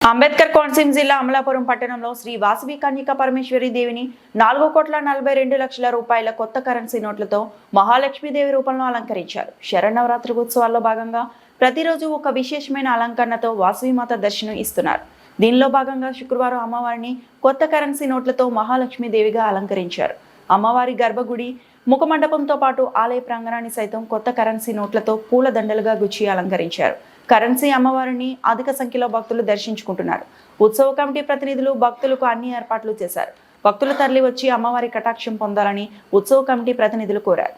అంబేద్కర్ కోనసీమ జిల్లా అమలాపురం పట్టణంలో శ్రీ వాసవి కన్యకా పరమేశ్వరి దేవిని 4,42,00,000 రూపాయల కొత్త కరెన్సీ నోట్లతో మహాలక్ష్మీదేవి రూపంలో అలంకరించారు. శరన్నవరాత్రి ఉత్సవాల్లో భాగంగా ప్రతిరోజు ఒక విశేషమైన అలంకరణతో వాసవిమాత దర్శనం ఇస్తున్నారు. దీనిలో భాగంగా శుక్రవారం అమ్మవారిని కొత్త కరెన్సీ నోట్లతో మహాలక్ష్మీదేవిగా అలంకరించారు. అమ్మవారి గర్భగుడి ముఖమండపంతో పాటు ఆలయ ప్రాంగణాన్ని సైతం కొత్త కరెన్సీ నోట్లతో పూల దండలుగా గుచ్చి అలంకరించారు. కరెన్సీ అమ్మవారిని అధిక సంఖ్యలో భక్తులు దర్శించుకుంటున్నారు. ఉత్సవ కమిటీ ప్రతినిధులు భక్తులకు అన్ని ఏర్పాట్లు చేశారు. భక్తులు తరలి వచ్చి అమ్మవారి కటాక్షం పొందాలని ఉత్సవ కమిటీ ప్రతినిధులు కోరారు.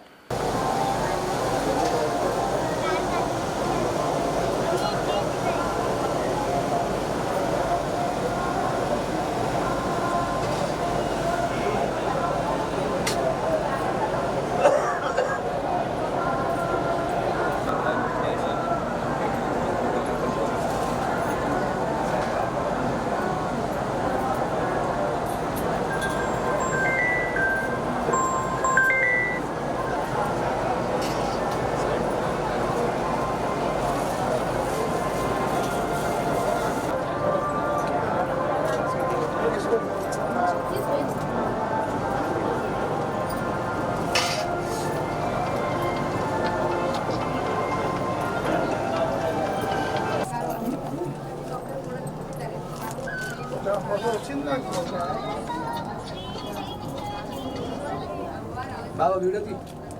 బాబా వీడియోకి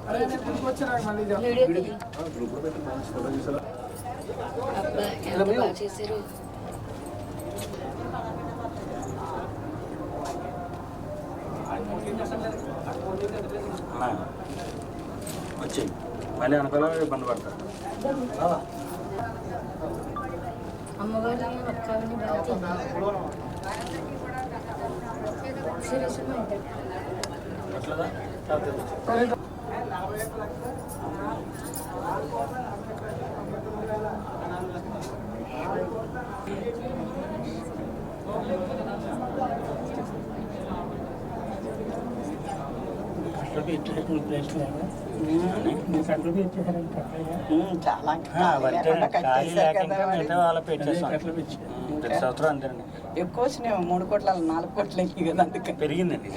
అరే నేను తీసుకొచ్చాను మళ్ళీ వీడియోకి గ్రూప్ లో పెట్టి మంచి ఫోటో తీసారా అబ్బా ఎంత బాగా చేశారు. వచ్చి మళ్ళీ అనుకోలే ఇబ్బంది పడతారు. అమ్మవారి ఒక్కని ఎక్కువ వచ్చినాయి 3 కోట్ల 4 కోట్లు కదా అందుకే పెరిగిందండి.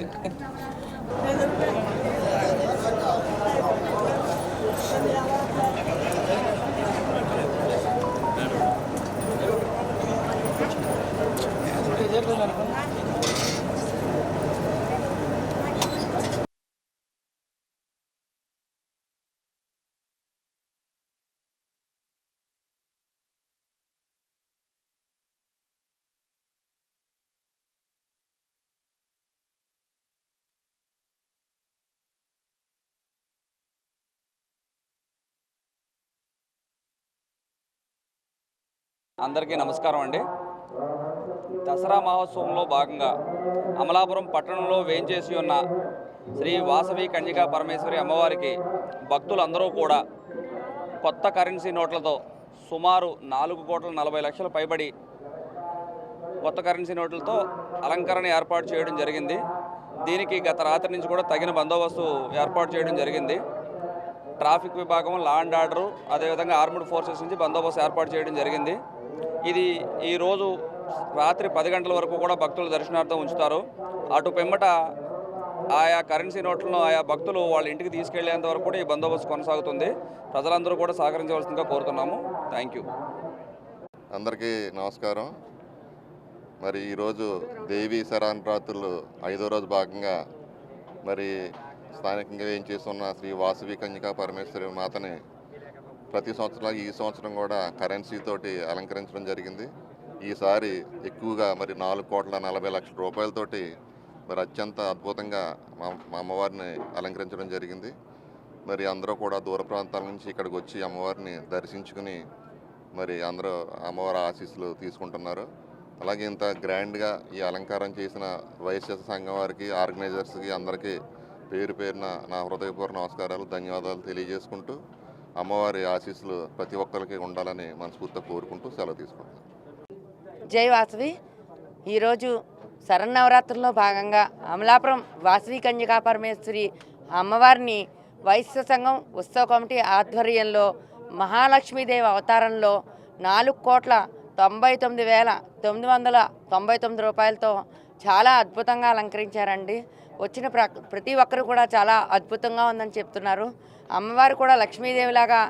అందరికీ నమస్కారం అండి. దసరా మహోత్సవంలో భాగంగా అమలాపురం పట్టణంలో వేంచేసి ఉన్న శ్రీ వాసవి కన్యకా పరమేశ్వరి అమ్మవారికి భక్తులందరూ కూడా కొత్త కరెన్సీ నోట్లతో సుమారు 4,40,00,000 పైబడి కొత్త కరెన్సీ నోట్లతో అలంకరణ ఏర్పాటు చేయడం జరిగింది. దీనికి గత రాత్రి నుంచి కూడా తగిన బందోబస్తు ఏర్పాటు చేయడం జరిగింది. ట్రాఫిక్ విభాగం, లా అండ్ ఆర్డరు, అదేవిధంగా ఆర్మ్డ్ ఫోర్సెస్ నుంచి బందోబస్తు ఏర్పాటు చేయడం జరిగింది. ఇది ఈరోజు రాత్రి 10 గంటల వరకు కూడా భక్తులు దర్శనార్థం ఉంచుతారు. అటు పిమ్మట ఆయా కరెన్సీ నోట్లను ఆయా భక్తులు వాళ్ళ ఇంటికి తీసుకెళ్లేంత వరకు కూడా ఈ బందోబస్తు కొనసాగుతుంది. ప్రజలందరూ కూడా సహకరించవలసిందిగా కోరుతున్నాము. Thank you. అందరికీ నమస్కారం. మరి ఈరోజు దేవీ శరన్నవరాత్రులు 5వ రోజు భాగంగా మరి స్థానికంగా ఏం చేస్తున్న శ్రీ వాసవి కన్యకా పరమేశ్వరి మాతని ప్రతి సంవత్సరం ఈ సంవత్సరం కూడా కరెన్సీ తోటి అలంకరించడం జరిగింది. ఈసారి ఎక్కువగా మరి 4,40,00,000 రూపాయలతోటి మరి అత్యంత అద్భుతంగా మా అమ్మవారిని అలంకరించడం జరిగింది. మరి అందరూ కూడా దూర ప్రాంతాల నుంచి ఇక్కడికి వచ్చి అమ్మవారిని దర్శించుకుని మరి అందరూ అమ్మవారి ఆశీస్సులు తీసుకుంటున్నారు. అలాగే ఇంత గ్రాండ్గా ఈ అలంకారం చేసిన వైశ్య సంఘం వారికి, ఆర్గనైజర్స్కి అందరికీ పేరు పేరున నా హృదయపూర్వక నమస్కారాలు, ధన్యవాదాలు తెలియజేసుకుంటూ అమ్మవారి ఆశీస్సులు ప్రతి ఒక్కరికి ఉండాలని మనస్ఫూర్తిగా కోరుకుంటూ సెలవు తీసుకుంటాను. జై వాసవి. ఈరోజు శరన్నవరాత్రుల్లో భాగంగా అమలాపురం వాసవి కన్యకా పరమేశ్వరి అమ్మవారిని వైశ్య సంఘం ఉత్సవ కమిటీ ఆధ్వర్యంలో మహాలక్ష్మీదేవి అవతారంలో 4,40,00,000 99,999 రూపాయలతో చాలా అద్భుతంగా అలంకరించారండి. వచ్చిన ప్రతి ఒక్కరు కూడా చాలా అద్భుతంగా ఉందని చెప్తున్నారు. అమ్మవారు కూడా లక్ష్మీదేవిలాగా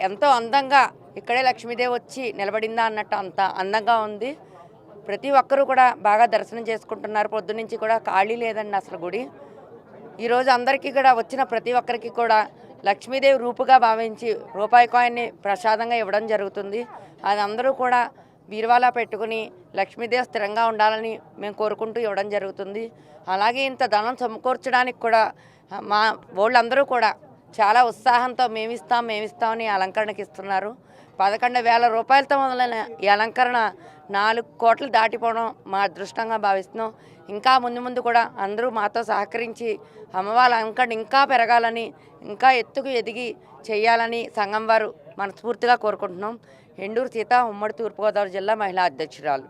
ఎంతో అందంగా ఇక్కడే లక్ష్మీదేవి వచ్చి నిలబడిందా అన్నట్టు అంత అందంగా ఉంది. ప్రతి ఒక్కరూ కూడా బాగా దర్శనం చేసుకుంటున్నారు. పొద్దునుంచి కూడా ఖాళీ లేదండి అసలు గుడి. ఈరోజు అందరికీ కూడా వచ్చిన ప్రతి ఒక్కరికి కూడా లక్ష్మీదేవి రూపుగా భావించి రూపాయి కాయిన్ని ప్రసాదంగా ఇవ్వడం జరుగుతుంది. అది అందరూ కూడా బీరువాలా పెట్టుకుని లక్ష్మీదేవి స్థిరంగా ఉండాలని మేము కోరుకుంటూ ఇవ్వడం జరుగుతుంది. అలాగే ఇంత ధనం సమకూర్చడానికి కూడా మా వాళ్ళందరూ కూడా చాలా ఉత్సాహంతో మేమిస్తామని అలంకరణకి ఇస్తున్నారు. 11,000 రూపాయలతో మొదలైన ఈ అలంకరణ 4 కోట్లు దాటిపోవడం మా అదృష్టంగా భావిస్తున్నాం. ఇంకా ముందు కూడా అందరూ మాతో సహకరించి అమ్మవారి అలంకరణ ఇంకా పెరగాలని, ఇంకా ఎత్తుకు ఎదిగి చేయాలని సంఘం వారు మనస్ఫూర్తిగా కోరుకుంటున్నాం. ఎండూరు సీత, ఉమ్మడి తూర్పుగోదావరి జిల్లా మహిళా అధ్యక్షురాలు.